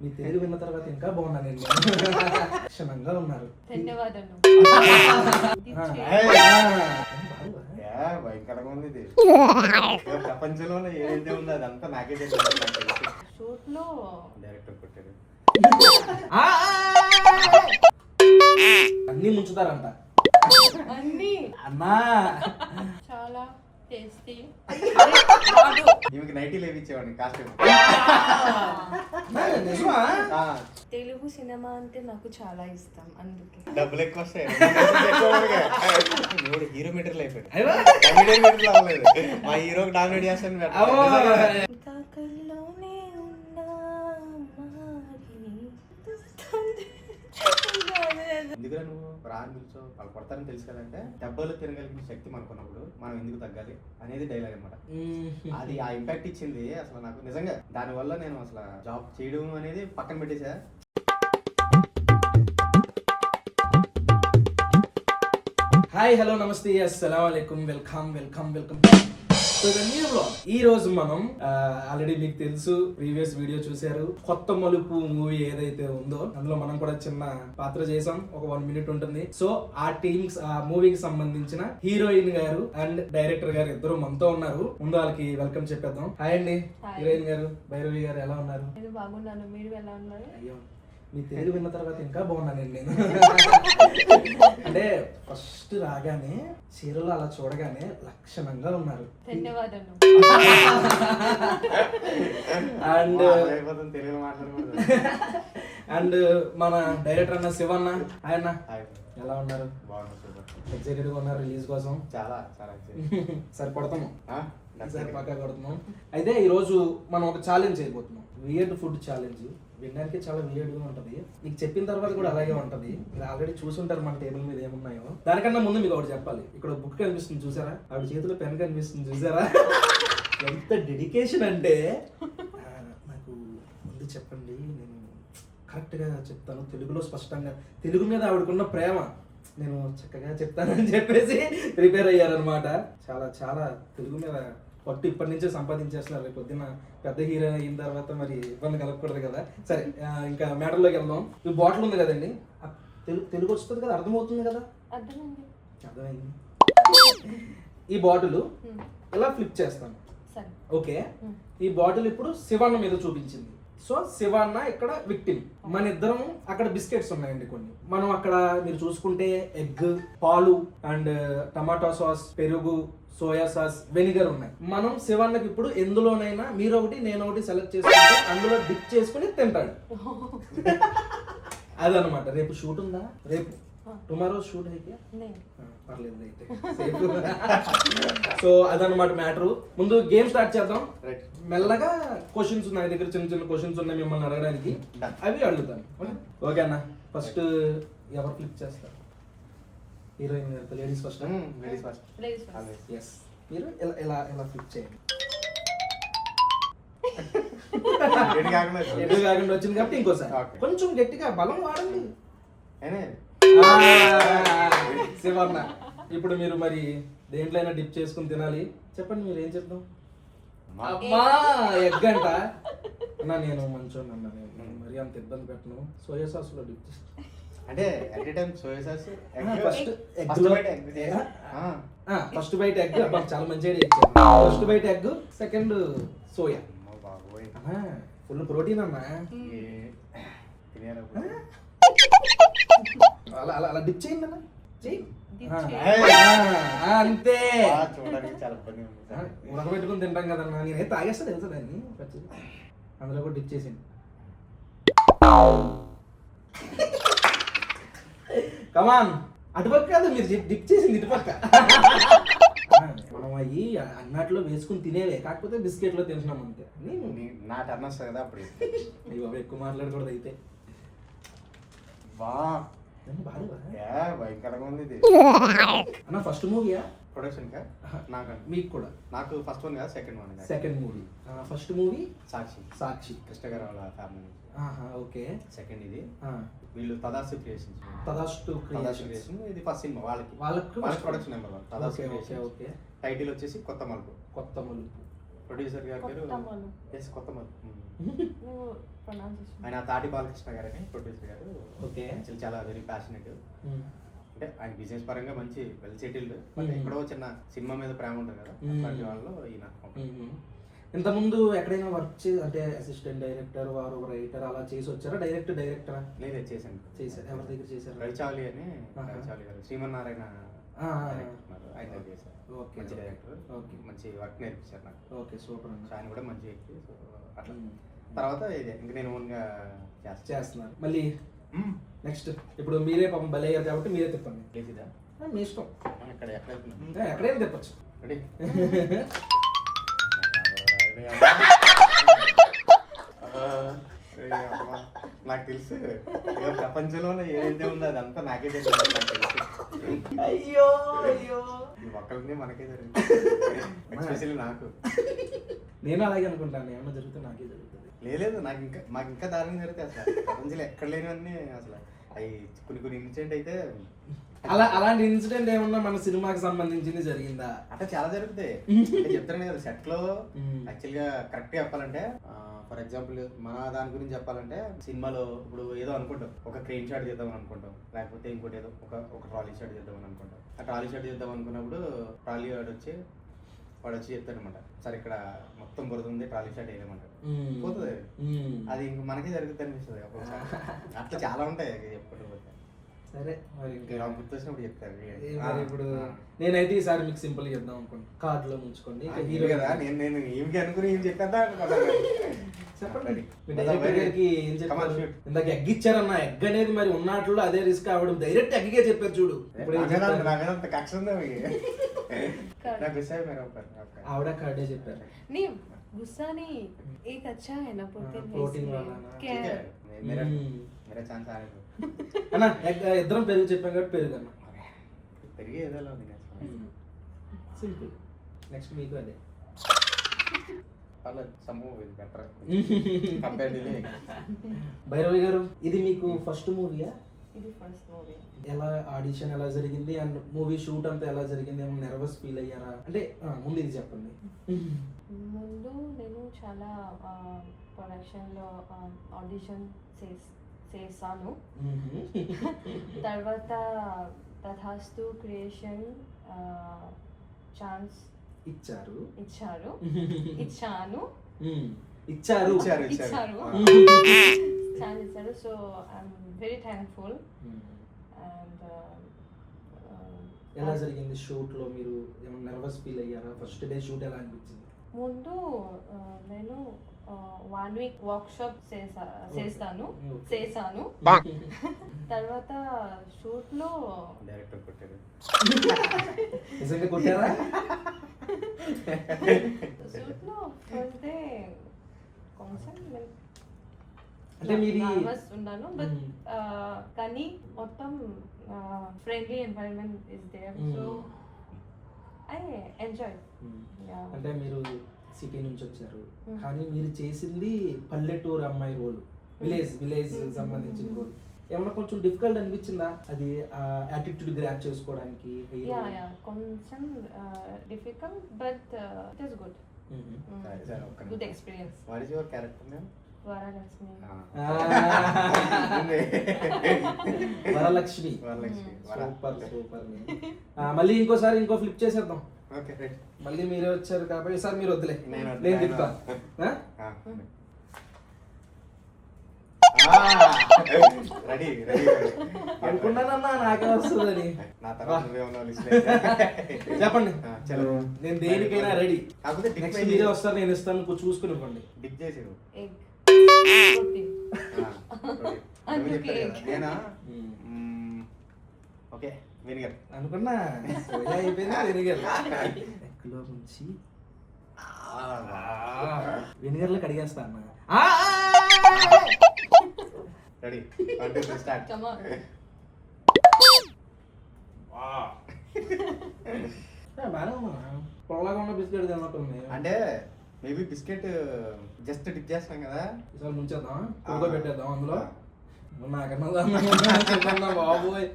మీ తెలుగు విన్న తర్వాత ఇంకా బాగున్నానండి. క్షణంగా ఉన్నారు. ధన్యవాదాలు. భయంకరంగా ఉంది ఇది. ప్రపంచంలో ఏదైతే ఉందో అదంతా నాకే తెలియదు. షూట్ లో డైరెక్టర్ కొట్టారు. అన్ని ముంచుతారంట అన్ని అన్నా. చాలా టేస్టీ. ఈమెకి నైటీలు వేయించేవాడిని కాస్ట్యూమ్. నిజమా? తెలుగు సినిమా అంటే నాకు చాలా ఇష్టం, అందుకే. డబ్బులు ఎక్కువ వస్తాయి. హీరో మీటర్లు అయిపోయాడు. కమెడియన్ మీటర్లు అవ్వలేదు. మా హీరోకి డామినేట్ చేస్తాను. ఎందుకురా నువ్వు రాని నిల్చో వాళ్ళు కొడతారని తెలుసు కదంటే దెబ్బలు తినగలిగిన శక్తి మనకున్నప్పుడు మనం ఎందుకు తగ్గాలి అనేది డైలాగ్ అనమాట. అది ఆ ఇంపాక్ట్ ఇచ్చింది అసలు నాకు నిజంగా. దానివల్ల నేను అసలు జాబ్ చేయడం అనేది పక్కన పెట్టేసా. హాయ్ హలో నమస్తే అస్సలాము అలైకుం. వెల్కమ్ ఈ రోజు మనం ఆల్రెడీ మీకు తెలుసు, ప్రీవియస్ వీడియో చూశారు. కొత్త మలుపు మూవీ ఏదైతే ఉందో అందులో మనం కూడా చిన్న పాత్ర చేసాం. ఒక 1 minute ఉంటుంది. సో ఆ టీమ్స్ ఆ మూవీకి సంబంధించిన హీరోయిన్ గారు అండ్ డైరెక్టర్ గారు ఇద్దరు మనతో ఉన్నారు. ముందు వాళ్ళకి వెల్కమ్ చెప్పేద్దాం. హాయ్ అండి. హీరోయిన్ గారు భైరవి గారు ఎలా ఉన్నారు? నేను బాగున్నాను, మీరు ఎలా ఉన్నారు? అయ్యో, మీ తెలుగు విన్న తర్వాత ఇంకా బాగున్నానండి నేను. అంటే ఫస్ట్ రాగానే చీరలో అలా చూడగానే లక్షణంగా ఉన్నారు. ధన్యవాదాలు. అండ్ తెలుగు మాట్లాడకూడదు. అండ్ మన డైరెక్టర్ అన్న శివన్న. ఆయన ఎలా ఉన్నారు? బాగున్నా, సూపర్. ఎక్సైటెడ్ గా ఉన్నారు రిలీజ్ కోసం? చాలా చాలా సరే కొడతాము, సరే పక్కా కొడతాము. అయితే ఈ రోజు మనం ఒక ఛాలెంజ్ చేయబోతున్నాం. Weird food challenge. వినడానికి చాలా వియర్డ్ గా ఉంటది. మీకు చెప్పిన తర్వాత కూడా అలాగే ఉంటది. మీరు ఆల్రెడీ చూసుంటారు మన టేబుల్ మీద ఏమున్నాయో. దానికన్నా ముందు మీకు ఒకటి చెప్పాలి. ఇక్కడ బుక్ కనిపిస్తుంది చూసారా? ఆవిడ చేతిలో పెన్ కనిపిస్తుంది చూసారా? ఎంత డెడికేషన్ అంటే నాకు ముందు చెప్పండి, నేను కరెక్ట్గా చెప్తాను తెలుగులో స్పష్టంగా. తెలుగు మీద ఆవిడకున్న ప్రేమ నేను చక్కగా చెప్తానని చెప్పేసి ప్రిపేర్ అయ్యారనమాట. చాలా చాలా తెలుగు మీద పట్టు ఇప్పటి నుంచే సంపాదించేస్తున్నారు. రేపు పొద్దున్న పెద్ద హీరో అయిన తర్వాత మరి ఇబ్బంది కలగకూడదు కదా. సరే ఇంకా మ్యాటర్లోకి వెళ్దాం. ఈ బాటిల్ ఉంది కదండి, తెలుగు వస్తుంది కదా, అర్థమవుతుంది కదా? అర్థమైంది. ఈ బాటిల్ ఇలా ఫ్లిప్ చేస్తాను. ఓకే, ఈ బాటిల్ ఇప్పుడు శివన్న మీద చూపించింది. సో శివన్న ఇక్కడ విక్టిమ్. మన ఇద్దరం అక్కడ బిస్కెట్స్ ఉన్నాయండి కొన్ని. మనం అక్కడ మీరు చూసుకుంటే ఎగ్, పాలు అండ్ టమాటో సాస్, పెరుగు, సోయా సాస్, వెనిగర్ ఉన్నాయి. మనం శివన్నకి ఇప్పుడు ఎందులోనైనా మీరు ఒకటి నేను ఒకటి సెలెక్ట్ చేసుకుంటే అందులో డిప్ చేసుకుని తింటాడు. అదనమాట. రేపు షూట్ ఉందా? రేపు టుమారో షూట్ అయితే పర్లేదు అయితే. సో అదనమాట మ్యాటర్. ముందు గేమ్ స్టార్ట్ చేద్దాం. మెల్లగా క్వశ్చన్స్ ఉన్నాయి దగ్గర, చిన్న చిన్న క్వశ్చన్స్ ఉన్నాయి మిమ్మల్ని అడగడానికి, అవి అడుగుతాను. ఓకే అన్న, ఫస్ట్ ఎవరు క్లిక్ చేస్తారు? Heroine ladies first. ఎస్, మీరు ఇలా ఇలా ఫ్లిప్ చేయండి. ఎటు కాకుండా వచ్చింది కాబట్టి ఇంకోసారి కొంచెం గట్టిగా బలం వాడండి. శివన్న, ఇప్పుడు మీరు మరి దేంట్లో అయినా డిప్ చేసుకుని తినాలి. చెప్పండి మీరు ఏం చెప్తాం? అమ్మా ఎగ్ అంట అన్నా. నేను మంచోని అన్నా, నేను మరి అంత ఇబ్బంది పెట్టను. సోయా సాస్ లో డిప్ చేస్తాను. అంటే every time soya sauce first bite egg. చాలా మంచి ఐడియా ఇచ్చాను. First bite egg, second soya. Full protein అన్నా. అలా అలా అలా డిప్ చేయండి అన్న, అంతే. ఉడకబెట్టుకుని తింటాం కదన్నా. నేనే తాగేస్తా తెలుసా దాన్ని. అందులో కూడా డిప్ చేసింది. కమాన్, అటుపక్క కాదు, మీరు డిప్ చేసింది ఇటుపక్క. మనం అవి అన్నట్లో వేసుకుని తినేవే, కాకపోతే బిస్కెట్ లో తింటున్నాం అంతే. నా టర్న్ వస్తుంది కదా అప్పుడు. అవి ఎక్కువ మాట్లాడకూడదు అయితే. భయంకరంగా ఉంది ఇది అన్న. ఫస్ట్ మూవీయా ప్రొడక్షన్ కా? మీకు కూడా? నాకు ఫస్ట్ వన్ కాదు, second one. Second movie. First movie Sakshi Krishna గారు వాళ్ళ ఫ్యామిలీ. ఓకే. సెకండ్ ఇది వీళ్ళు తదాస్తు క్రియేషన్స్. తదాస్తు క్రియేషన్. ఇది ఫస్ట్ సినిమా వాళ్ళకి ప్రొడక్షన్ నెంబర్ 1 తదాస్తు క్రియేషన్. ఓకే. టైటిల్ వచ్చేసి కొత్త మలుపు. ప్రొడ్యూసర్ గారి పేరు కొత్తమల్లు. కొత్తమల్లు. నువ్వు ప్రొనౌన్సియేషన్. ఆయన తాటి బాలకృష్ణ గారని ప్రొడ్యూసర్ గారు. ఓకే. యాక్చువల్లీ చాలా వెరీ ప్యాషనెట్. అంటే ఆయన బిజినెస్ పరంగా మంచి వెల్ సెటిల్డ్. బట్ ఎక్కడో చిన్న సినిమా మీద ప్రేమ ఉంటుంది కదా, అలాంటి వాళ్ళు ఈయన. ఇంతకుముందు ఎక్కడైనా వర్క్ అంటే అసిస్టెంట్ డైరెక్టర్, వారు రైటర్ అలా చేసి వచ్చారా? డైరెక్టర్ లేదు చేశాను. ఎవరి దగ్గర చేశారు? రవిచాలి అని, రవిచాలి గారు శ్రీమన్నారాయణ ఆయన దగ్గర చేశారు. మంచి డైరెక్టర్, మంచి వర్క్ నేర్పించారు నాకు. ఓకే, సూపర్ అండి. ఆయన కూడా మంచి వ్యక్తి. సో అట్లా తర్వాత ఇదే ఇంక నేను ఓన్గా చేస్తున్నాను. మళ్ళీ నెక్స్ట్ ఇప్పుడు మీరే పాపం బలి అయ్యారు కాబట్టి మీరే తిప్పండి. లేచిదా మీ ఇష్టం, ఇక్కడ ఎక్కడైనా తిప్పచ్చు. రెడీ? నాకు తెలుసు ప్రపంచంలో ఏదైతే ఉందో అదంతా నాకే తెలుసు. అయ్యో అయ్యో, ఒక్కరిని మనకే జరిగింది, ఎస్పెషల్లీ నాకు. నేను అలాగే అనుకుంటాను, ఏమన్నా జరిగితే నాకే జరుగుతుంది. లేదు, మాకు ఇంకా దారుణం జరిగితే అసలు ప్రపంచంలో ఎక్కడ లేనివన్నీ అసలు అవి కొన్ని ఇన్సిడెంట్ అయితే. అలాంటి ఇన్సిడెంట్ ఏమన్నా మన సినిమాకి సంబంధించింది జరిగిందా? అట్లా చాలా జరుగుతాయి. చెప్తాను కదా, సెట్ లో యాక్చువల్ గా కరెక్ట్ గా చెప్పాలంటే, ఫర్ ఎగ్జాంపుల్ మన దాని గురించి చెప్పాలంటే, సినిమాలో ఇప్పుడు ఏదో అనుకుంటాం, ఒక క్రెయిన్ షాట్ చేద్దామని అనుకుంటాం, లేకపోతే ఇంకోటి ఏదో ఒక ట్రాలీ షాట్ చేద్దామని అనుకుంటాం. ఆ ట్రాలీ షాట్ చేద్దాం అనుకున్నప్పుడు ట్రాలీ వాడు వచ్చి చెప్తాడు అనమాట, సరే ఇక్కడ మొత్తం బురద ఉంది, ట్రాలీ షాట్ వేయలేమంటాడు. పోతుంది అది ఇంక మనకే జరుగుతుంది అనిపిస్తుంది ఒక్కొక్కసారి. అట్లా చాలా ఉంటాయి చెప్పుకుంటూ పోతే. సరే మరి ఇంకా గుర్తొచ్చినప్పుడు చెప్తారు. ఇప్పుడు నేనైతే ఈసారి మీకు సింపుల్ చేద్దాం అనుకుంటున్నాను, కార్డులో ముంచుకోండి. హీరో కదా, నేను ఏమికి అనుకుని ఏం చెప్పేద్దా చెప్పండి. డైరెక్టర్ గారికి ఏం చెప్పారు? ఇందాక ఎగ్ ఇచ్చారన్న, ఎగ్ అనేది మరి ఉన్నట్లు అదే రిస్క్ అవ్వడం, డైరెక్ట్ ఎగ్గే చెప్పారు చూడు. అంత కక్ష ఉందా ఆవిడ కార్డే చెప్పారు. नहीं गुस्सा नहीं, एक अच्छा है ना प्रोटीन वाला ना। क्या मेरा चांस आ रहा అన్న ఇద్దరం పెరుగు చెప్పాం కాబట్టి పెరుగు అన్న. పెరిగి ఏదో సింపుల్. నెక్స్ట్ మీకు అదే భైరవి గారు, ఇది మీకు ఫస్ట్ మూవీయా? ఇది ఫస్ట్ మూవీ. ఎలా ఆడిషన్ ఎలా జరిగింది అండ్ మూవీ షూట్ అంతా ఎలా జరిగింది? ఏమైనా నర్వస్ ఫీల్ అయ్యారా? అంటే ముందు ఇది చెప్పండి. ముందు నేను చాలా ప్రొడక్షన్లో ఆడిషన్ చేశాను. తర్వాత తథాస్తు క్రియేషన్ ఛాన్స్ ఇచ్చాను. ఛాన్స్ ఇచ్చారు. So I'm very thankful. And ఎలా జరిగింది షూట్ లో? మీరు ఏమైనా నర్వస్ ఫీల్ అయ్యారా? ఫస్ట్ డే షూట్ ఎలా అనిపించింది? ముందు నేను 1 week వర్క్షాప్ చేశాను. తర్వాత షూట్ లో డైరెక్టర్ కొట్టారు. నిజంగా కొట్టారా? షూట్ లో ఫస్ట్ డే కొంచెం అంటే మీది నర్వస్ ఉన్నాను, బట్ కానీ మొత్తం friendly environment is there, so I enjoy. అంటే మీరు సిటీ నుంచి వచ్చారు, కానీ మీరు చేసింది పల్లెటూరు అమ్మాయి రోల్, విలేజ్ సంబంధించిన రోల్. ఏమన్నా కొంచెం డిఫికల్ట్ అనిపించిందా అది యాటిట్యూడ్ గ్రాప్ చేసుకోవడానికి? కొంచెం difficult, but it is good. Good experience. What is your character name? Varalakshmi. Varalakshmi. Super. మళ్ళీ ఇంకోసారి ఇంకో ఫ్లిప్ చేసేద్దాం. మళ్ళీ మీరే వచ్చారు కాబట్టి సార్ మీరు వద్దులే, నేను తిప్పుతా. అనుకున్నానన్నా నాకే వస్తుందని. చెప్పండి, నేను దేనికైనా రెడీ. నెక్స్ట్ మీరే వస్తారు, నేను ఇస్తాను, చూసుకుని ఇవ్వండి. డిప్ చేసి ఓకే వెనిగర్ అనుకున్నా, అయిపోయింది వెనిగర్. ఎక్కలో నుంచి వెనిగర్లో కడిగేస్తా అన్న. Ready, 1 2 3 start. Come on. బాగా పొలగా ఉన్న బిస్కెట్ తిన్నట్టుంది. అంటే మేబీ బిస్కెట్ జస్ట్ డిప్ చేస్తాం కదా, ఈసారి ముంచేద్దాం, పెట్టేద్దాం అందులో. నాకన్నా బాబోయ్.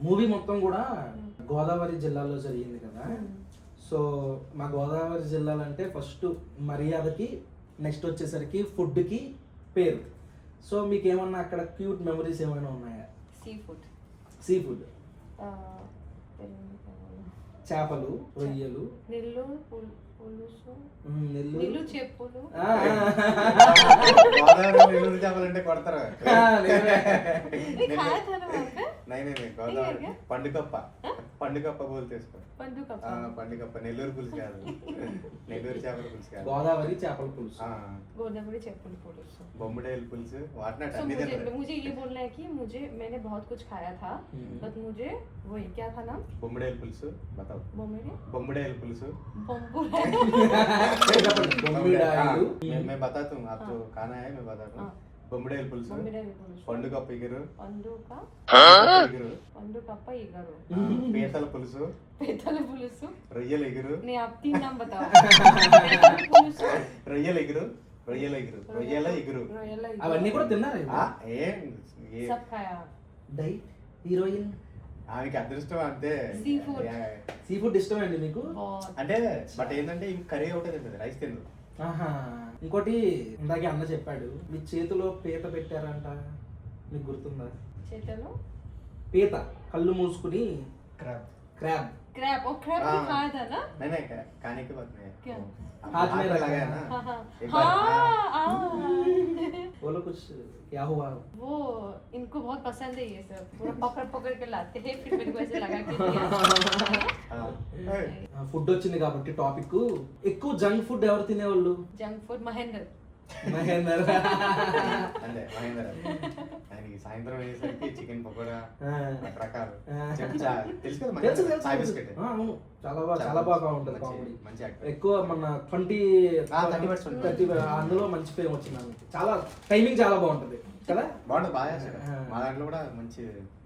మూవీ మొత్తం కూడా గోదావరి జిల్లాలో జరిగింది కదా, సో మా గోదావరి జిల్లాలో అంటే ఫస్ట్ మర్యాదకి, నెక్స్ట్ వచ్చేసరికి ఫుడ్కి పేరు. సో మీకు ఏమన్నా అక్కడ క్యూట్ మెమరీస్ ఏమైనా ఉన్నాయా? Sea food. సీ ఫుడ్, చేపలు, రొయ్యలు, నిల్లు పులుసు, నెల్లు, నిల్లు చెప్పులు. గోదావరి నెల్లూరు చేపలంటే కొడతారు. ये खाया था ना वहाँ पे? नहीं గోదావరి పండుగప్ప బోల్ తీసుకో. పండుగప్ప. పండుగప్ప నెల్లూరు పులుసు కాదు, నెల్లూరు చేపల పులుసు కాదు, గోదావరి చేపల పులుసు, गोदावरी చెప్పులు పులుసు. బొమ్మడేలు పులుసు, వాటినట్టు So అన్ని తింటారు. मुझे ये बोलना है कि मैंने बहुत कुछ खाया था, बट मुझे वही क्या था नाम? బొమ్మడేలు పులుసు బతావు. బొమ్మడేలు పులుసు. బొమ్మిడాయిలు. मैं बताता हूँ, आप जो खाना है मैं बताता हूँ. బొమ్మడేలు పులుసు, పండుగప్ప ఇగురు, పండుగప్ప ఇగరు, పీతల పులుసు, పీతల పులుసు, రొయ్యల ఇగురు, नहीं आप 3 नाम बताओ. పీతల పులుసు, రొయ్యల ఇగురు, రొయ్యల ఇగురు. రొయ్యల ఇగురు. అవన్నీ కూడా తిన్నారా? ఏం सब खाया. Diet heroine. ఆమెకి అదృష్టం అంతే. Seafood. సీ ఫుడ్ ఇష్టమండి మీకు? बहुत. అంటే బట్ ఏంటంటే ఇంక కర్రీ ఒకటే తింటది, రైస్ తిందు. ఆహా. ఇంకోటి ఇందాకే అన్న చెప్పాడు, మీ చేతిలో పీత పెట్టారంట, మీకు గుర్తుందా? చేతలో పీత, కళ్ళు మూసుకుని క్రాబ్. క్రాబ్. क्रैब. और क्रैब भी खाया था ना? नहीं खाने की बात नहीं है. क्या? हाथ में लगाया ना. हाँ हाँ एक बार हाँ. बोलो कुछ, क्या हुआ? वो इनको बहुत पसंद है ये सब, पूरा पकड़ पकड़ के लाते हैं, फिर मेरे को ऐसे लगा के दिया. ఫుడ్ వచ్చింది కాబట్టి టాపిక్, ఎక్కువ జంక్ ఫుడ్ ఎవరు తినేవాళ్ళు? Junk food Mahendra. మహేందర్. అంటే మహేందర్ ఆయనకి సాయంత్రం అయ్యేసరికి చికెన్ పకోడా రకరకాలు తెలుసు కదా, తెలుసు, మహేందర్. తెలుసు, సాయి తెలుసు. బిస్కెట్. అవును, చాలా బాగా ఉంటుంది కామెడీ. మంచి యాక్టర్. ఎక్కువ మన 30% ఉంటుంది. అందులో మంచి ఫేమ్ వచ్చింది ఆమెకి. చాలా టైమింగ్ చాలా బాగుంటుంది కదా. బాగుంటుంది, బాగా చేస్తాడు. మా దాంట్లో కూడా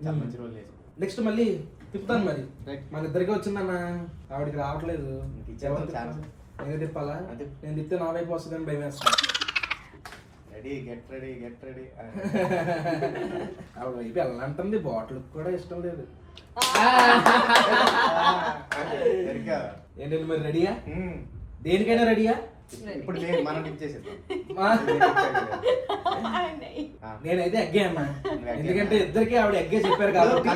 చాలా మంచి రోల్ చేసి. నెక్స్ట్ మళ్ళీ తిప్పుతాను మరి. Right. మన ఇద్దరికి వచ్చిందన్న, ఆవిడకి రావట్లేదు. ఇచ్చేద్దాం ఛాన్స్. నేను తిప్పాలా? అదే. నేను తిప్పితే నా వైపు వస్తుందని భయం వేస్తాను. గెట్ రెడీ ఆవిడ వైపు వెళ్ళంటుంది, బాటిల్ కూడా ఇష్టం లేదు. సరిగ్గా. ఏంటంటే మరి రెడీయా? దేనికైనా రెడీయా? ఇప్పుడు మనం టిప్ చేసేద్దాం. नहीं. నేనైతే ఎగ్గే అన్నా, ఎందుకంటే ఇద్దరికి ఆవిడ ఎగ్గే చెప్పారు కాబట్టి.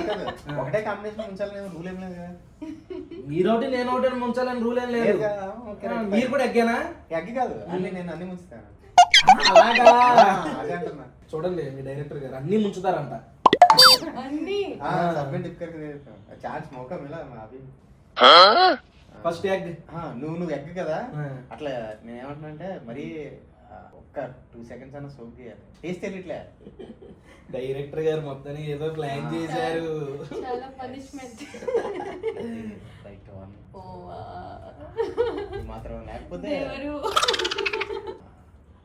ఒకటే కాంబినేషన్ ఉంచాలి, నేను రూల్ ఏం లేదు కదా. మీరొకటి నేను ఒకటి ముంచాలని రూల్ ఏం లేదు. లేదు కదా, ఓకే, రైట్. మీరు కూడా ఎగ్గేనా? ఎగ్గి కాదు, నేను అన్ని ముంచుతాను. అలాగా. అదే అంటున్నా. చూడండి మీ డైరెక్టర్ గారు అన్ని ముంచుతారంట. अन्नी. సబ్మిట్ టిప్ करके दे देता हूं. चांस मौका मिला अभी. First egg. నువ్వు ఎగ్ కదా, అట్లా నేను ఏమంటున్నా అంటే మరి ఒక్క 2 seconds అన్న సోక్ చేయాలి, టేస్ట్ తెలియట్లే. డైరెక్టర్ గారు మొత్తాన్ని ఏదో ప్లాన్ చేశారు. చాలా పనిష్మెంట్. Right one. ఓ మాత్రం లేకపోతే దేవరు.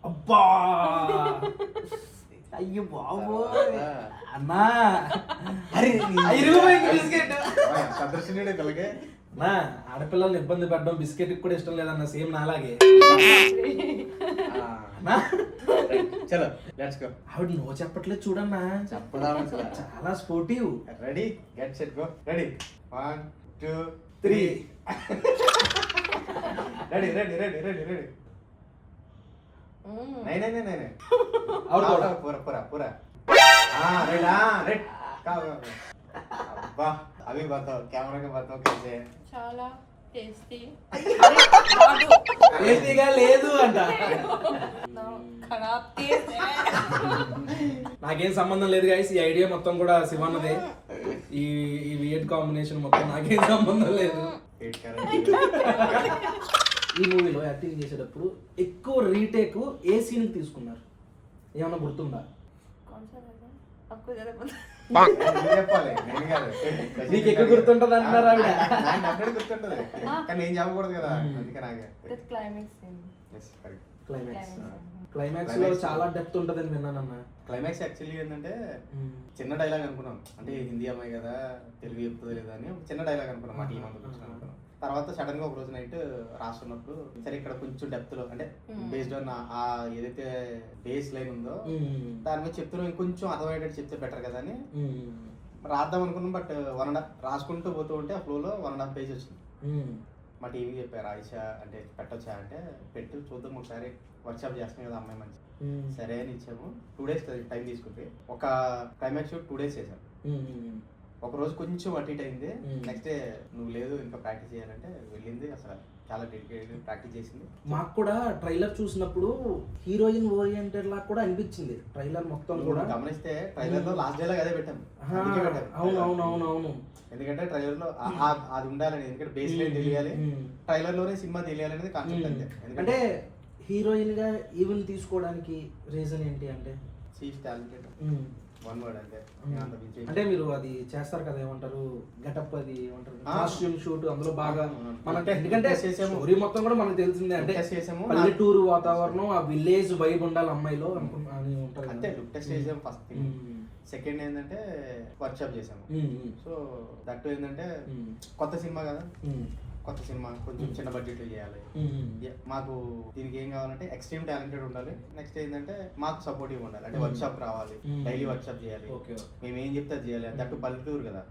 అబ్బా, అయ్యో బాబు అన్నా, బిస్కెట్. సదర్శనుడే పిల్లకే నా ఆడపిల్లల్ని ఇబ్బంది పెట్టడం బిస్కెట్ కూడా ఇష్టం లేదన్న, సేమ్ నాలాగే. అన్నా, చలో లెట్స్ గో. ఆవిడ నో చెప్పట్లేదు చూడన్నా, చెప్పదాం. చాలా sportive. Ready get set go. Ready 1 2 3. Ready नहीं और थोड़ा। पूरा रेड वाह। अभी बताओ, कैमरा के बताओ कैसे है? చాలా టేస్టీ. టేస్టీగా లేదు అంట. ఖరాబ్ టేస్ట్. నాకేం సంబంధం లేదు గైస్, ఈ ఐడియా మొత్తం కూడా శివన్నదే. ఈ వియర్డ్ కాంబినేషన్ మొత్తం నాకేం సంబంధం లేదు. ఈ మూవీలో యాక్టింగ్ చేసేటప్పుడు ఎక్కువ రీటేక్ ఏ సీన్ తీసుకున్నారు, ఏమన్నా గుర్తుందా? చెప్పాలి, నేను కాదు. నీకు ఎక్కువ గుర్తుంటది అంటారా ఆవిడ? నాకు గుర్తుంటది కానీ నేను చెప్పకూడదు కదా, అందుకే నాకే. క్లైమాక్స్ లో చాలా డెప్త్ ఉంటదని విన్నానన్నా. క్లైమాక్స్ యాక్చువల్లీ ఏంటంటే చిన్న డైలాగ్ అనుకున్నాం, అంటే హిందీ అమ్మాయి కదా తెలుగు చెప్తుంది లేదా అని చిన్న డైలాగ్ అనుకున్నాం, మా టీం అంతా అనుకున్నాం. తర్వాత సడన్ గా ఒక రోజు నైట్ రాస్తున్నప్పుడు సరే ఇక్కడ కొంచెం డెప్త్ లో అంటే బేస్డ్ ఆన్ ఆ ఏదైతే బేస్ లైన్ ఉందో దాని మీద చెప్తున్నాం, ఇంకొంచెం అర్థమయ్యేటట్టు చెప్తే బెటర్ కదా అని రాద్దాం అనుకున్నాం. బట్ రాసుకుంటూ పోతూ ఉంటే ఆ ఫ్లో లో 1.5 పేజ్ వచ్చింది. మా టీవీకి చెప్పారు ఆయిషా అంటే పెట్టొచ్చా అంటే పెట్టు చూద్దాం ఒకసారి వర్క్షాప్ చేస్తున్నాం కదా అమ్మాయి మంచి సరే అని ఇచ్చాము. 2 days టైం తీసుకుంటే ఒక క్లైమాక్స్ షూట్ 2 days చేశాను. ఒక రోజు కొంచెం అటు ఇటు అయింది. నెక్స్ట్ డే నువ్వు లేదు ఇంకా ప్రాక్టీస్ చేయాలంటే వెళ్ళింది. అసలు చాలా డెడికేటెడ్ ప్రాక్టీస్ చేసింది. మాకు కూడా ట్రైలర్ చూసినప్పుడు హీరోయిన్ ఓరియంటెడ్ లాగా కూడా అనిపించింది ట్రైలర్ మొత్తం కూడా. గమనిస్తే ట్రైలర్ లో లాస్ట్ డే లాగా అదే పెట్టాము. అవును. ఎందుకంటే ట్రైలర్ లో అది ఉండాలని, ఎందుకంటే బేస్ లైన్ తెలియాలి, ట్రైలర్ లోనే సినిమా తెలియాలి అనేది కాన్సెప్ట్ అంతే. ఎందుకంటే హీరోయిన్ గా ఈవెన్ తీసుకోవడానికి రీజన్ ఏంటి అంటే షీఈస్ టాలెంటెడ్, వన్ వర్డ్ అంతే. అంటే మీరు అది చేస్తారు కదా, ఏమంటారు గెటప్, అది ఏమంటారు కాస్ట్యూమ్ షూట్, అందులో బాగా మనకి ఎందుకంటే స్టోరీ మొత్తం కూడా మనకు తెలిసిందే. అంటే పల్లెటూరు వాతావరణం, ఆ విలేజ్ వైబ్ ఉండాలి అమ్మాయిలో అని ఉంటారు అంతే. లుక్ టెస్ట్ చేసాము ఫస్ట్ థింగ్. సెకండ్ ఏంటంటే వర్క్షాప్ చేసాము. సో దట్ ఏంటంటే కొత్త సినిమా కదా, కొత్త సినిమా కొంచెం చిన్న బడ్జెట్ లో చేయాలి. మాకు దీనికి ఏం కావాలంటే ఎక్స్ట్రీమ్ టాలెంటెడ్ ఉండాలి. నెక్స్ట్ ఏంటంటే మాకు సపోర్టివ్ ఉండాలి. అంటే వర్క్ షాప్ రావాలి, డైలీ వర్క్ షాప్ చేయాలి, మేము ఏం చెప్తే అది చేయాలి. దట్టు పల్లెటూరు కదా,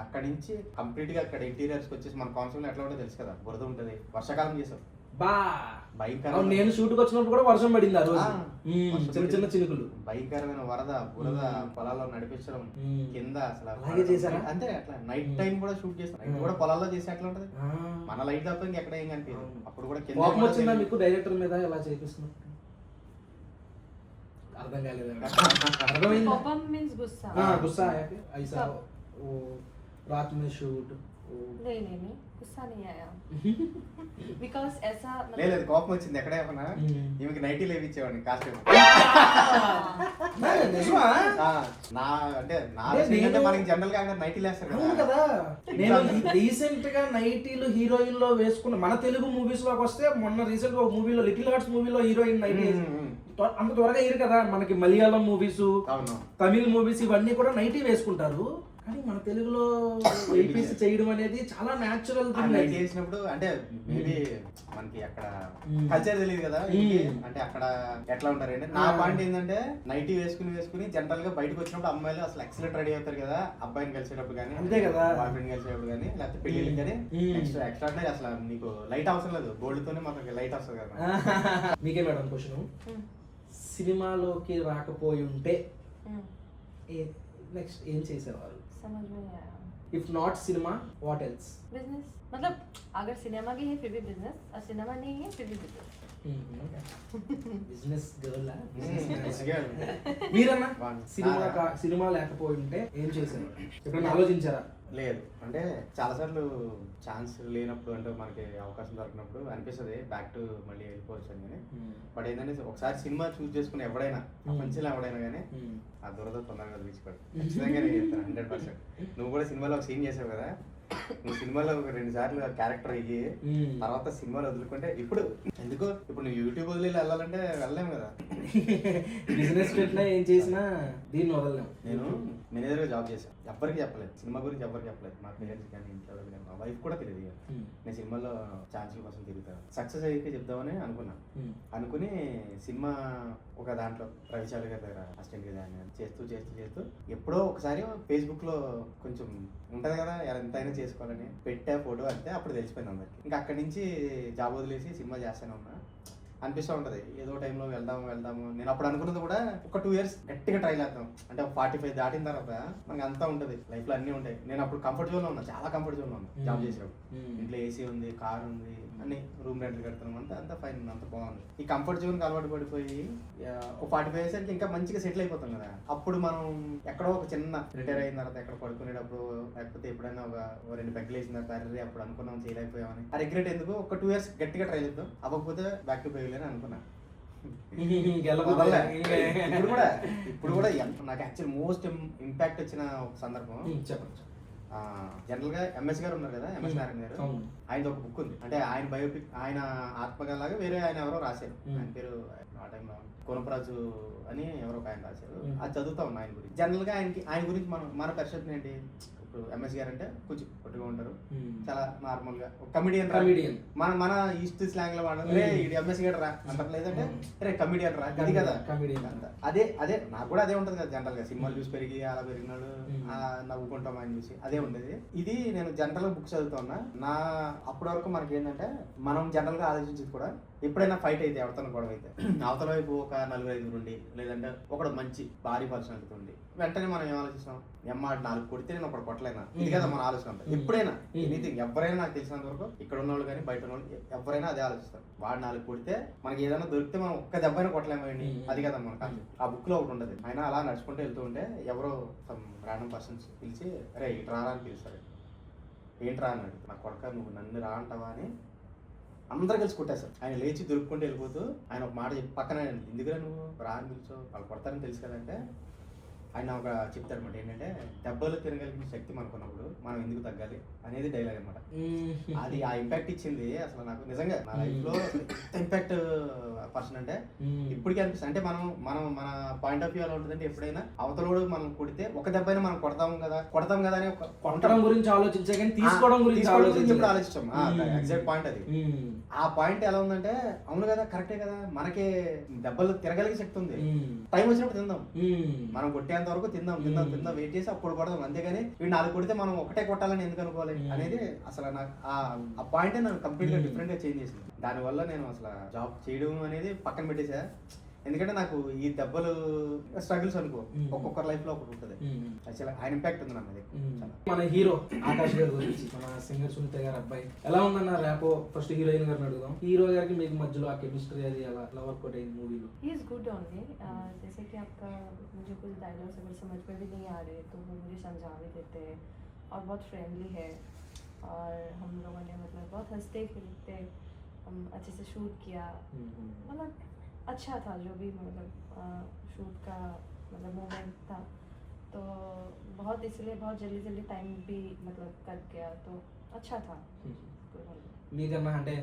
అక్కడ నుంచి కంప్లీట్ గా అక్కడ ఇంటీరియర్స్ వచ్చేసి మన కాన్సెప్ట్ ఎట్లా ఉంటుందో తెలుసు కదా, బురద ఉంటది. వర్షాకాలం చేసాం భయంకర. నేను షూట్కి వచ్చినప్పుడు కూడా వర్షం పడింది ఆ రోజు, చిన్న చిన్న చినుకులు, భయంకరమైన వరద, బురద, పొలాల్లో నడిపించడం కింద. అసలు అంతే అట్లా నైట్ టైం కూడా షూట్ చేస్తాం. నైట్ కూడా పొలాల్లో చేస్తే ఎట్లా ఉంటది, మన లైట్ తప్ప ఇంకెక్కడ ఏం కనిపించదు. అప్పుడు కూడా కోపం వచ్చిందా మీకు డైరెక్టర్ మీద ఎలా చేపిస్తున్నా? అర్థం కాలేదు. గుస్సా ఐసా रात में शूट नहीं गुस्सा नहीं आया बिकॉज ऐसा లేదు కోపం వచ్చింది ఎక్కడ ఏమన్నా ఈమెకి నైటీ లేవిచ్చేవాడిని కాస్ట్యూమ్. నా అంటే మనకి జనరల్ గా నైటీ లేస్తారు కదా. నేను రీసెంట్ గా నైటీలు హీరోయిన్ లో వేసుకున్న మన తెలుగు మూవీస్ లోకి వస్తే, మొన్న రీసెంట్ గా ఒక మూవీలో లిటిల్ హార్ట్స్ మూవీలో హీరోయిన్ నైటీ అంత త్వరగా ఇరు కదా. మనకి మలయాళం మూవీస్, తమిళ్ మూవీస్ ఇవన్నీ కూడా నైటీ వేసుకుంటారు. కానీ మన తెలుగులో ఏపీసీ చేయడం అనేది చాలా న్యాచురల్ థింగ్. నైటీ వేసినప్పుడు అంటే మేబీ మనకి అక్కడ కల్చర్ తెలియదు కదా, అంటే అక్కడ ఎట్లా ఉంటారు అంటే. నా పాయింట్ ఏంటంటే నైటీ వేసుకుని జనరల్ గా బయటకు వచ్చినప్పుడు అమ్మాయిలు అసలు ఎక్సలెంట్ రెడీ అవుతారు కదా, అబ్బాయిని కలిసేటప్పుడు కానీ, అంతే కదా, బాయ్ ఫ్రెండ్ కలిసేటప్పుడు కానీ, లేకపోతే పెళ్లి కానీ. నెక్స్ట్ ఎక్స్ట్రా అసలు నీకు లైట్ అవసరం లేదు, గోల్డ్ తోనే మనకి లైట్ వస్తుంది కదా. మీకే మేడం క్వశ్చన్, సినిమాలోకి రాకపోయి ఉంటే నెక్స్ట్ ఏం చేసేవారు? समझ में नहीं आया. If not cinema, what else? Business, मतलब अगर सिनेमा भी है फिर भी बिजनेस, और सिनेमा नहीं है फिर भी बिजनेस. బిజినెస్ గర్ల్ మీరన్నా సినిమా లేకపోయి ఉంటే ఏం చేశారు? ఎప్పుడైనా ఆలోచించారా? లేదు, అంటే చాలాసార్లు ఛాన్స్ లేనప్పుడు, అంటే మనకి అవకాశం దొరికినప్పుడు అనిపిస్తుంది బ్యాక్ టు మళ్ళీ వెళ్ళిపోవచ్చు అని. కానీ బట్ ఏంటంటే ఒకసారి సినిమా చూస్ చేసుకుని ఎవడైనా మంచిగా ఎవడైనా కానీ ఆ దురద తొందరగా తీసుకోండి. ఖచ్చితంగా నేను చెప్తాను 100%. నువ్వు కూడా సినిమాలో ఒక సీన్ చేసావు కదా, నువ్వు సినిమాలో ఒక 2 సార్లు క్యారెక్టర్ అయ్యి తర్వాత సినిమాలో వదులుకుంటే ఇప్పుడు ఎందుకో, ఇప్పుడు నువ్వు యూట్యూబ్ వదిలి వెళ్ళాలంటే వెళ్ళలేము కదా. బిజినెస్ పెట్టినా ఏం చేసినా దీన్ని వదలలేము. నేను మేనేజర్ గా జాబ్ చేశాను, ఎవరికి చెప్పలేదు, సినిమా గురించి ఎవరికి చెప్పలేదు. మా పేరెంట్స్ కానీ ఇంట్లో కానీ మా వైఫ్ కూడా తెలియదు. నేను సినిమాలో ఛాన్సుల కోసం తిరుగుతాను, సక్సెస్ అయితే చెప్దామని అనుకుని సినిమా ఒక దాంట్లో రవిశాలి గారి దగ్గర అసిస్టెంట్ గా చేస్తూ ఎప్పుడో ఒకసారి ఫేస్బుక్ లో కొంచెం ఉంటది కదా ఎంతైనా చేసుకోవాలని పెట్టా ఫోటో అంతే. అప్పుడు తెలిసిపోయింది అందరికి. ఇంకా అక్కడి నుంచి జాబ్ వదిలేసి సినిమా చేస్తానే ఉన్నా. అనిపిస్తూ ఉంటది ఏదో టైంలో వెళ్దాము. నేను అప్పుడు అనుకున్నది కూడా ఒక 2 years గట్టిగా ట్రై చేద్దాం. అంటే 45 దాటిన తర్వాత మనకి అంతా ఉంటది, లైఫ్ లో అన్ని ఉంటాయి. నేను అప్పుడు కంఫర్ట్ జోన్ లో ఉన్నా, చాలా కంఫర్ట్ జోన్ లో ఉన్నా జాబ్ చేసేటప్పుడు. ఇంట్లో ఏసీ ఉంది, కార్ ఉంది, అన్ని రూమ్ రెంట్లు కడుతున్నాం, అంతా ఫైన్, అంత బాగుంది. ఈ కంఫర్ట్ జోన్ కి అలవాటు పడిపోయి ఒక 45 years అంటే ఇంకా మంచిగా సెటిల్ అయిపోతాం కదా. అప్పుడు మనం ఎక్కడో ఒక చిన్న రిటైర్ అయిన తర్వాత ఎక్కడ పడుకునేటప్పుడు, లేకపోతే ఎప్పుడైనా ఒక 2 పెగ్గలు వేసిన తర్వాత అప్పుడు అనుకున్నాం చేయలేకపోయామని ఆ రిగ్రెట్ ఎందుకు. ఒక 2 years గట్టిగా ట్రై చేద్దాం, అవ్వకపోతే బ్యాక్ టు అని అనుకున్నా. ఇప్పుడు కూడా నాకు యాక్చువల్ మోస్ట్ ఇంపాక్ట్ వచ్చిన ఒక సందర్భం చెప్పండి. జనరల్ గా ఎంఎస్ గారు ఉన్నారు కదా, ఎంఎస్ నారాయణ గారు, ఆయన ఒక బుక్ ఉంది. అంటే ఆయన బయోపిక్, ఆయన ఆత్మకథలాగా వేరే ఆయన ఎవరో రాశారు. ఆయన పేరు ఆ టైంలో కోనపరాజు అని ఎవరో ఒక ఆయన రాశారు. అది చదువుతా ఉన్నా ఆయన గురించి. జనరల్ గా ఆయన గురించి మన పెర్సెప్షన్ ఏంటి, ఇప్పుడు ఎంఎస్ గారు అంటే కొంచెం పొట్టిగా ఉంటారు, Hmm. చాలా నార్మల్ గా కమిడియన్ కమిడియన్ మన ఈస్ట్ స్లాంగ్ లో వాడడం రే ఇది ఎంఎస్ గారు రా అంటారు, లేదంటే రే కమిడియన్ రా అది కదా కమిడియన్ అంత అదే నాకు కూడా అదే ఉంటది కదా జనరల్ గా సినిమాలు చూసి పెరిగి అలా పెరిగినాడు నవ్వుకుంటాం అని చూసి అదే ఉండేది. ఇది నేను జనరల్ గా బుక్స్ చదువుతా ఉన్నా. నా అప్పటి వరకు మనకి ఏంటంటే మనం జనరల్ గా ఆలోచించేది కూడా ఎప్పుడైనా ఫైట్ అయితే ఎవరితో గొడవ అయితే అవతల వైపు ఒక 4-5 ఉండి లేదంటే ఒకడు మంచి భారీ పర్సనాలిటీ ఉండి వెంటనే మనం ఏం ఆలోచిస్తాం, ఎమ్మ 4 కొడితే నేను ఒకటి కొట్టలేనా, ఇది కదా మన ఆలోచన అంతా. ఎప్పుడైనా ఎనీథింగ్ ఎవరైనా నాకు తెలిసినంత వరకు ఇక్కడ ఉన్న వాళ్ళు కానీ బయట ఉన్న వాళ్ళు ఎవరైనా అదే ఆలోచిస్తారు. వాడు 4 కొడితే మనకి ఏదైనా దొరికితే మనం ఒక్క దెబ్బైనా కొట్టలేమండి, అది కదా మన కాన్సెప్ట్. ఆ బుక్ లో ఒకటి ఉండదు. ఆయన అలా నడుచుకుంటూ వెళ్తూ ఉంటే ఎవరో సమ్ రాండమ్ పర్సన్స్ పిలిచి రే ఇటు రారా అని పిలుస్తారు. ఏంటి రా అన్నాడు. నా కొడక నువ్వు నన్ను రా అంటావా అని అందరు కలిసి కొట్టేశారు. ఆయన లేచి దొరుకుకుంటూ వెళ్ళిపోతూ ఆయన ఒక మాట చెప్పి పక్కన ఎందుకురా నువ్వు రా అని పిలిచావు, వాళ్ళు కొడతారని తెలుసు కదంటే ఆయన ఒక చెప్తారు అనమాట. ఏంటంటే దెబ్బలు తినగలిగిన శక్తి మనకున్నప్పుడు మనం ఎందుకు తగ్గాలి అనేది డైలాగ్ అనమాట. అది ఆ ఇంపాక్ట్ ఇచ్చింది అసలు నాకు నిజంగా నా లైఫ్ లో ఇంపాక్ట్ పర్సన్ అంటే ఇప్పటికీ అనిపిస్తుంది. అంటే మనం మన పాయింట్ ఆఫ్ వ్యూ ఎలా ఉంటుందంటే ఎప్పుడైనా అవతలోడు మనం కొడితే ఒక దెబ్బైనా మనం కొడతాం కదా అని ఒక కొట్టడం గురించి ఆలోచించే కానీ తీసుకోవడం గురించి ఎప్పుడు ఆలోచిస్తాం. ఎగ్జాక్ట్ పాయింట్ అది. ఆ పాయింట్ ఎలా ఉందంటే అవును కదా కరెక్టే కదా, మనకి దెబ్బలు తిరగలిగే శక్తి ఉంది. టైం వచ్చినప్పుడు తిందాం, మనం కొట్టేంత వరకు తిందాం వెయిట్ చేసి అప్పుడు కొడదాం. అంతేగాని వీడు 4 కొడితే మనం ఒకటే కొట్టాలని ఎందుకు అనుకోవాలి అనేది అసలు నాకు ఆ పాయింట్ నన్ను కంప్లీట్ గా డిఫరెంట్ గా చేంజ్ చేసింది. దానివల్ల నేను అసలు జాబ్ చేయడం అనేది పక్కన పెట్టేసా. ఎందుకంటే నాకు ఈ దెబ్బలు స్ట్రగుల్స్ అనుకో ఒక్కొక్కరి లైఫ్ లో ఒకటి ఉంటుంది. యాక్చువల్ ఆయన ఇంపాక్ట్ ఉంది నా మీద. మన హీరో ఆకాష్ గారి గురించి, మన సింగర్ సునీత గారి అబ్బాయి ఎలా ఉందన్న ర్యాపో? ఫస్ట్ హీరోయిన్ గారిని అడుగుదాం. హీరో గారికి మీకు మధ్యలో ఆ కెమిస్ట్రీ అది ఎలా వర్కౌట్ అయింది మూవీలో? ही इज गुड ओनली, जैसे कि आपका मुझे कुछ डायलॉग्स अगर समझ में भी नहीं आ रहे तो वो मुझे समझा भी देते हैं और बहुत फ्रेंडली है और हम लोगों ने मतलब बहुत हंसते खेलते हम अच्छे से शूट किया. मतलब अच्छा था जो भी मतलब शूट का मतलब मोमेंट था. तो बहुत इसलिए बहुत जल्दी टाइम भी मतलब कट गया तो अच्छा था. మీకన్నా అంటే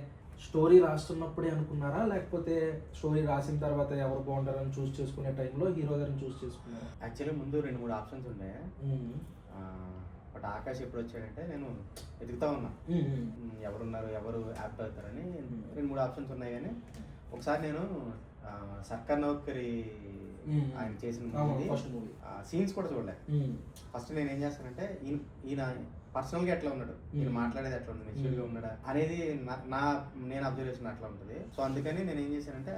స్టోరీ రాస్తున్నప్పుడే అనుకున్నారా లేకపోతే స్టోరీ రాసిన తర్వాత ఎవరు బాగుంటారని చూస్ చేసుకునే టైంలో హీరో గారిని చూస్ చేసుకున్నారా? యాక్చువల్లీ ముందు 2-3 ఆప్షన్స్ ఉండే. బట్ ఆకాష్ ఎప్పుడు వచ్చాడంటే నేను వెతుకుతా ఉన్నా ఎవరున్నారు ఎవరు యాప్ట్ అవుతారని. 2-3 ఆప్షన్స్ ఉన్నాయి కానీ ఒకసారి నేను సర్కార్ నౌకరి ఆయన చేసిన సీన్స్ కూడా చూడలే. ఫస్ట్ నేను ఏం చేస్తానంటే ఈయన పర్సనల్ గా ఎట్లా ఉన్నాడు, ఈయన మాట్లాడేది ఎట్లా ఉంది, మెచ్యూర్ గా ఉన్నాడా అనేది నేను అబ్జర్వేషన్ అట్లా ఉంటుంది. సో అందుకని నేను ఏం చేశానంటే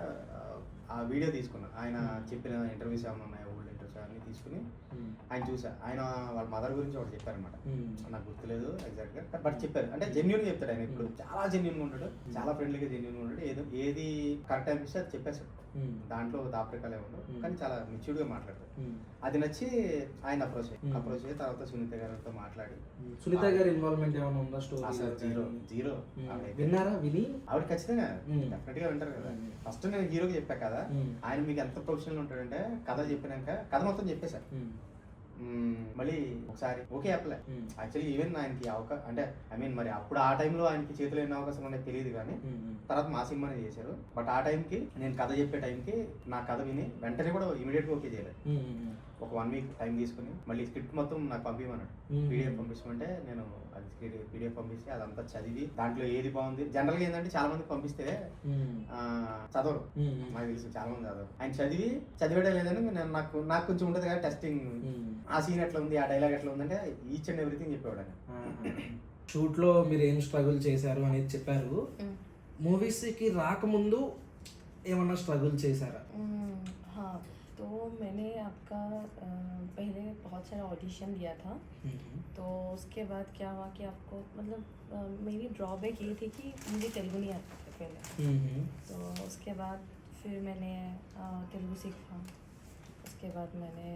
ఆ వీడియో తీసుకున్నా. ఆయన చెప్పిన ఇంటర్వ్యూస్ ఏమైనా ఉన్నాయో ఓల్డ్ ఇంటర్వ్యూస్ అన్ని తీసుకుని ఆయన చూసా. ఆయన వాళ్ళ మదర్ గురించి ఒకటి చెప్పారనమాట, నాకు గుర్తులేదు ఎగ్జాక్ట్ గా బట్ చెప్పారు. అంటే జెన్యున్ గా చెప్తాడు ఆయన, ఇప్పుడు చాలా జెన్యున్ గా ఉంటాడు, చాలా ఫ్రెండ్లీగా జెన్యున్ గా ఉంటాడు. ఏది కరెక్ట్ అనిపిస్తే అది చెప్పేస్తాడు, దాంట్లో దాపరికాలే ఉండవు కానీ చాలా మెచ్యూర్డ్ గా మాట్లాడతాడు. అది నచ్చి ఆయన అప్రోచ్ అయ్యి తర్వాత సునీత గారితో మాట్లాడి. సునీత గారి ఇన్వాల్వ్మెంట్ ఏమైనా ఉందా స్టోరీ? జీరో. విన్నారా? విని ఆవిడ ఖచ్చితంగా డెఫినెట్ గా వింటారు కదా. ఫస్ట్ నేను హీరోకి చెప్పా కదా, ఆయన మీకు ఎంత ప్రొఫెషనల్ ఉంటాడంటే కథ చెప్పినాక కథ మొత్తం చెప్పేశారు. మళ్ళీ ఒకసారి ఓకే చెప్పలే. యాక్చువల్లీ ఈవెన్ ఆయనకి అంటే ఐ మీన్ మరి అప్పుడు ఆ టైంలో ఆయనకి చేతులు ఎన్ని అవకాశాలు ఉన్నాయో తెలియదు కానీ తర్వాత మా సినిమానే చేశారు. బట్ ఆ టైంకి నేను కథ చెప్పే టైంకి నా కథ విని వెంటనే కూడా ఇమీడియట్ గా ఓకే చేయలేదు. ఒక 1 వీక్ టైం తీసుకుని మళ్ళీ స్క్రిప్ట్ మొత్తం నాకు పంపించమన్నాడు. పీడిఎఫ్ పంపించమంటే నేను అది పీడిఎఫ్ పంపిస్తే అదంతా చదివి దాంట్లో ఏది బాగుంది. జనరల్ గా ఏంటంటే చాలా మంది పంపిస్తే చదవరు, నాకు తెలుసు చాలా మంది చదవరు. ఆయన చదివేయడం లేదని నాకు కొంచెం ఉంటుంది కదా టెస్టింగ్. ఆ సీన్ ఎట్లా ఉంది, ఆ డైలాగ్ ఎట్లా ఉందంటే ఈచ్ అండ్ ఎవ్రీథింగ్ చెప్పేవాడు ఆయన. షూట్ లో మీరు ఏం స్ట్రగుల్ చేశారు అనేది చెప్పారు. మూవీస్ కి రాకముందు ఏమన్నా స్ట్రగుల్ చేశారా? हाँ, तो मैंने आपका पहले बहुत सारा ऑडिशन दिया था. तो उसके बाद क्या हुआ कि आपको मतलब मेरी ड्रॉबैक ये थी कि मुझे तेलुगु नहीं आता था पहले. तो उसके बाद फिर मैंने तेलुगु सीखा. उसके बाद मैंने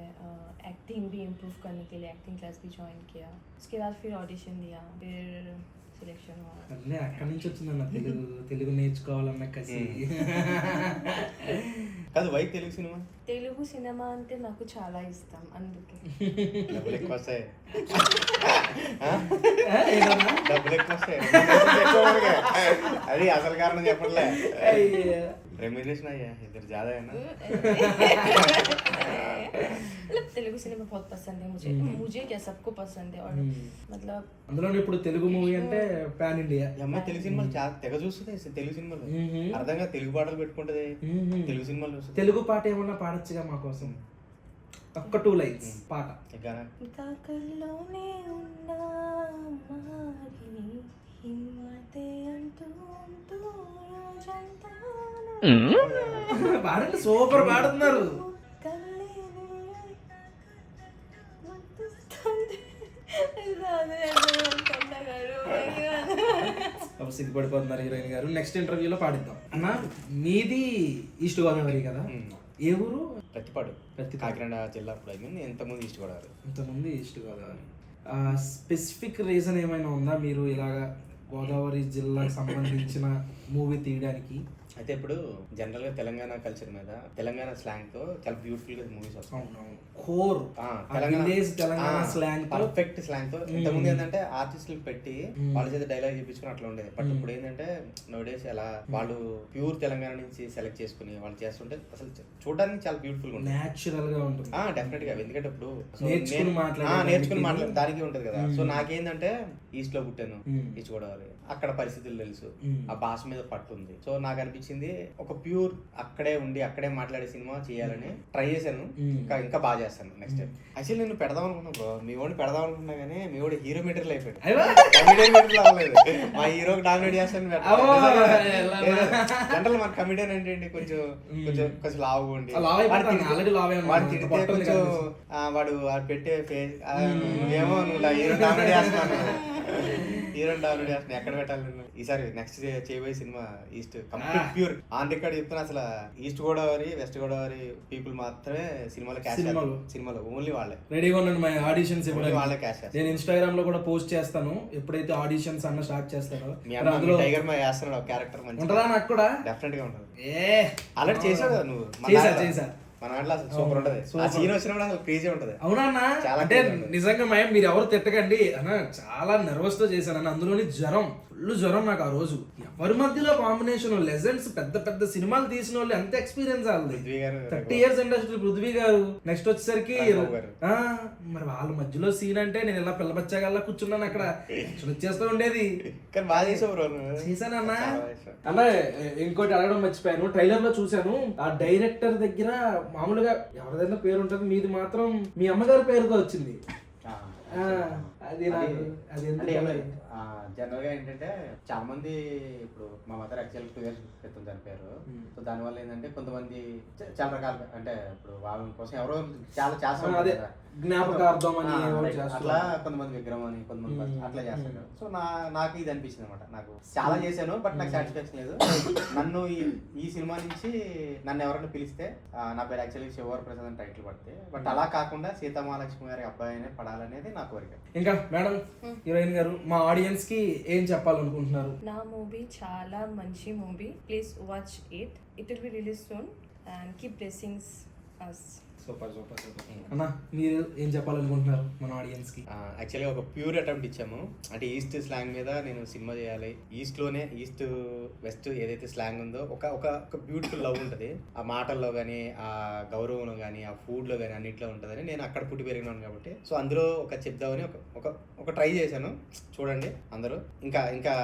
एक्टिंग भी इम्प्रूव करने के लिए एक्टिंग क्लास भी ज्वाइन किया. उसके बाद फिर ऑडिशन दिया, फिर सिलेक्शन हुआ. అన్నీ అక్కడి నుంచి వచ్చిందన్న తెలుగు నేర్చుకోవాలన్న కసి. కాదు వై తెలుగు సినిమా అంటే నాకు చాలా ఇష్టం, అందుకే. డబ్బులు ఎక్కువ వస్తాయి. అది అసలు కారణం చెప్పట్లే. రెమ్యునరేషన్ అయ్యా ఇద్దరు జాదా मतलब तेलुगु सिनेमा बहुत पसंद है मुझे मुझे क्या सबको पसंद है और मतलब అందులో ఇప్పుడు తెలుగు మూవీ అంటే పాన్ ఇండియా. ఈ అమ్మాయి తెలుగు సినిమాలు చాలా తెగ చూస్తుంది తెలుగు సినిమాలు, అర్థంగా తెలుగు పాటలు పెట్టుకుంటది, తెలుగు సినిమాలు చూస్తుంది. తెలుగు పాట ఏమన్నా పాడొచ్చుగా మా కోసం, ఒక్క 2 లైన్స్ పాట. కాకల్లోనే ఉన్న మారిని హిమ్మతే అంటూ ఉంటూ రోజంతా పాడండి, సూపర్ పాడుతున్నారు. సిగ్గుపడిపోతున్నారు హీరోయిన్ గారు. నెక్స్ట్ ఇంటర్వ్యూలో పాడిద్దాం. అన్న మీది ఈస్ట్ గోదావరి కదా, ఏ ఊరు? ప్రతిపాడు, కాకినాడ జిల్లా. ఇప్పుడు అయింది, ఇంతకుముందు ఈస్ట్ గోదావరి. ఇంతకుముందు ఈస్ట్ గోదావరి. స్పెసిఫిక్ రీజన్ ఏమైనా ఉందా మీరు ఇలాగా గోదావరి జిల్లాకు సంబంధించిన మూవీ తీయడానికి? అయితే ఇప్పుడు జనరల్ గా తెలంగాణ కల్చర్ మీద, తెలంగాణ స్లాంగ్ తో చాలా బ్యూటిఫుల్ గా మూవీస్ వస్తాయి. Core Telangana slang, perfect slang తో. ఇంతకుముందు ఏంటంటే ఆర్టిస్టులు పెట్టి వాళ్ళ చేత డైలాగ్ చెప్పించుకుని అట్లా ఉండేది. బట్ ఇప్పుడు ఏంటంటే నోడేస్ అలా వాళ్ళు ప్యూర్ తెలంగాణ నుంచి సెలెక్ట్ చేసుకుని వాళ్ళు చేస్తుంటే అసలు చూడడానికి చాలా బ్యూటిఫుల్ గా ఉంటుంది, నేచురల్ గా ఉంటుంది. డెఫినెట్ గా. ఎందుకంటే ఇప్పుడు నేర్చుకుని మాట్లాడే దానికి ఉంటది కదా. సో నాకేంటంటే ఈస్ట్ లో పుట్టాను, ఈస్ట్ గోదావరి, అక్కడ పరిస్థితులు తెలుసు, ఆ భాష మీద పట్టు ఉంది. సో నాకు అనిపించింది ఒక ప్యూర్ అక్కడే ఉండి అక్కడే మాట్లాడే సినిమా చేయాలని ట్రై చేశాను. ఇంకా బాగా చేస్తాను నెక్స్ట్ టైం. యాక్చువల్లీ నేను పెడదాం అనుకున్నా బ్రో, మీ వాడిని పెడదాం అనుకున్నా కానీ మీ వాడు హీరో మెటీరియల్ అయిపోయాడు, కమిడియన్ మెటీరియల్ అవ్వలేదు. మా హీరోకి డామినేట్ చేస్తాను. జనరల్ మన కమిడియన్ అంటే కొంచెం కొంచెం లావు ఉండి కొంచెం వాడు పెట్టే ఫేస్ ఏమో నువ్వు హీరో డామినేట్ చేస్తున్నాను, హీరో డామినేట్ చేస్తున్నా. ఎక్కడ పెట్టాలి నేను ఈసారి నెక్స్ట్ చేయబోయే cinema east, complete pure on record చెప్తున్నా. అసలు east Godavari west Godavari people మాత్రమే సినిమాలో క్యాష్, సినిమాలో ఓన్లీ వాళ్ళే రెడీగా ఉండండి. మై ఆడిషన్స్ వాళ్ళే క్యాష్. నేను ఇన్స్టాగ్రామ్ లో కూడా పోస్ట్ చేస్తాను ఎప్పుడైతే ఆడిషన్స్ అన్న స్టార్ట్ చేస్తారో. అందులో టైగర్ మా చేస్తున్నాడు క్యారెక్టర్, మంచి ఉంటుందా? నాకు కూడా డెఫినెట్ గా ఉంటుంది. ఆల్రెడీ చేసావు కదా నువ్వు, చేసా. మన దాంట్లో అసలు సూపర్ ఉంటది. ఆ సీన్ వచ్చినప్పుడు అసలు క్రేజీ ఉంటది. అవునా అన్న? అంటే నిజంగా మీరు ఎవరు తిట్టకండి అన్న, చాలా నర్వస్ తో చేశాను అన్న. అందులోని ఫుల్ జ్వరం నాకు ఆ రోజు. ఎవరి మధ్యలో కాంబినేషన్, లెజెండ్స్, పెద్ద పెద్ద సినిమాలు తీసిన వాళ్ళు, ఎంత ఎక్స్పీరియన్స్ వాళ్ళది. 30 years ఇండస్ట్రీ పృథ్వీ గారు. నెక్స్ట్ వచ్చేసరికి మరి వాళ్ళ మధ్యలో సీన్ అంటే నేను ఇలా పిల్లబచ్చాగల్లా కూర్చున్నాను అక్కడ, వచ్చేస్తూ ఉండేది. కానీ బాగా చేసావు. చేశానన్నా. అన్న ఇంకోటి అడగడం మర్చిపోయాను, ట్రైలర్ లో చూశాను ఆ డైరెక్టర్ దగ్గర మామూలుగా ఎవరిదైనా పేరు ఉంటుంది, మీది మాత్రం మీ అమ్మగారి పేరుతో వచ్చింది. జనరల్ గా ఏంటంటే చాలా మంది, ఇప్పుడు మా మదర్ యాక్చువల్ 2 years క్రితం చనిపోయారు. సో దానివల్ల ఏంటంటే కొంతమంది చాలా రకాలుగా, అంటే ఇప్పుడు వాళ్ళ కోసం ఎవరో చాలా చేస్తారు, జ్ఞాపకార్థం అని అట్లా కొంతమంది విగ్రహం అని, కొంతమంది అట్లా చేస్తారు. సో నాకు ఇది అనిపించింది అనమాట. నాకు చాలా చేశాను బట్ నాకు సాటిస్ఫాక్షన్ లేదు. నన్ను ఈ సినిమా నుంచి నన్ను ఎవరైనా పిలిస్తే, నా పేరు యాక్చువల్లీ శివవర ప్రసాద్ అని టైటిల్ పడితే, బట్ అలా కాకుండా సీతామహాలక్ష్మి గారి అబ్బాయినే పడాలనేది నా కోరిక. ఇంకా మేడం హీరోయిన్ గారు మా ఆడియన్స్ కి ఏం చెప్పాలనుకుంటున్నారు? నా మూవీ చాలా మంచి movie, please watch it. It will be release soon and keep blessings us. Super అన్న, మీరు ఏం చెప్పాలనుకుంటున్నారు మన ఆడియన్స్ కి? యాక్చువల్లీ ఒక ప్యూర్ అటెంప్ట్ ఇచ్చాము. అంటే ఈస్ట్ స్లాంగ్ మీద నేను సినిమా చేయాలి. ఈస్ట్లోనే ఈస్ట్ వెస్ట్ ఏదైతే స్లాంగ్ ఉందో ఒక బ్యూటిఫుల్ లవ్ ఉంటుంది. ఆ మాటల్లో కానీ, ఆ గౌరవంలో కానీ, ఆ ఫుడ్లో కానీ అన్నింటిలో ఉంటుందని నేను అక్కడ పుట్టి పెరిగినాను కాబట్టి. సో అందులో చెప్దామని ఒక ట్రై చేశాను. చూడండి అందరూ, ఇంకా ఇంకా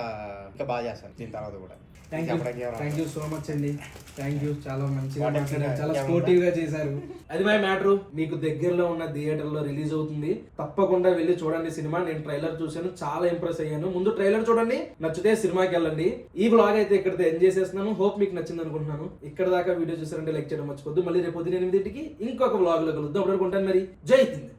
ఇంకా బాగా చేస్తాను దీని తర్వాత కూడా. థ్యాంక్ యూ సో మచ్ అండి. థ్యాంక్ యూ, చాలా మంచిగా మాట్లాడారు, చాలా స్పోర్టివ్ గా చేశారు. అది మై మ్యాటర్. మీకు దగ్గరలో ఉన్న థియేటర్ లో రిలీజ్ అవుతుంది, తప్పకుండా వెళ్ళి చూడండి సినిమా. నేను ట్రైలర్ చూశాను, చాలా ఇంప్రెస్ అయ్యాను. ముందు ట్రైలర్ చూడండి, నచ్చితే సినిమాకి వెళ్ళండి. ఈ బ్లాగ్ అయితే ఇక్కడితో ఎండ్ చేసేస్తున్నాను. హోప్ మీకు నచ్చింది అనుకుంటున్నాను. ఇక్కడ దాకా వీడియో చూసారంటే లైక్ చేయడం మర్చిపోద్దు. మళ్ళీ రేపు 8 ఇంకొక బ్లాగ్ లో కలుద్దాం. అప్పుడు అనుకుంటాను మరి. జై హింద్.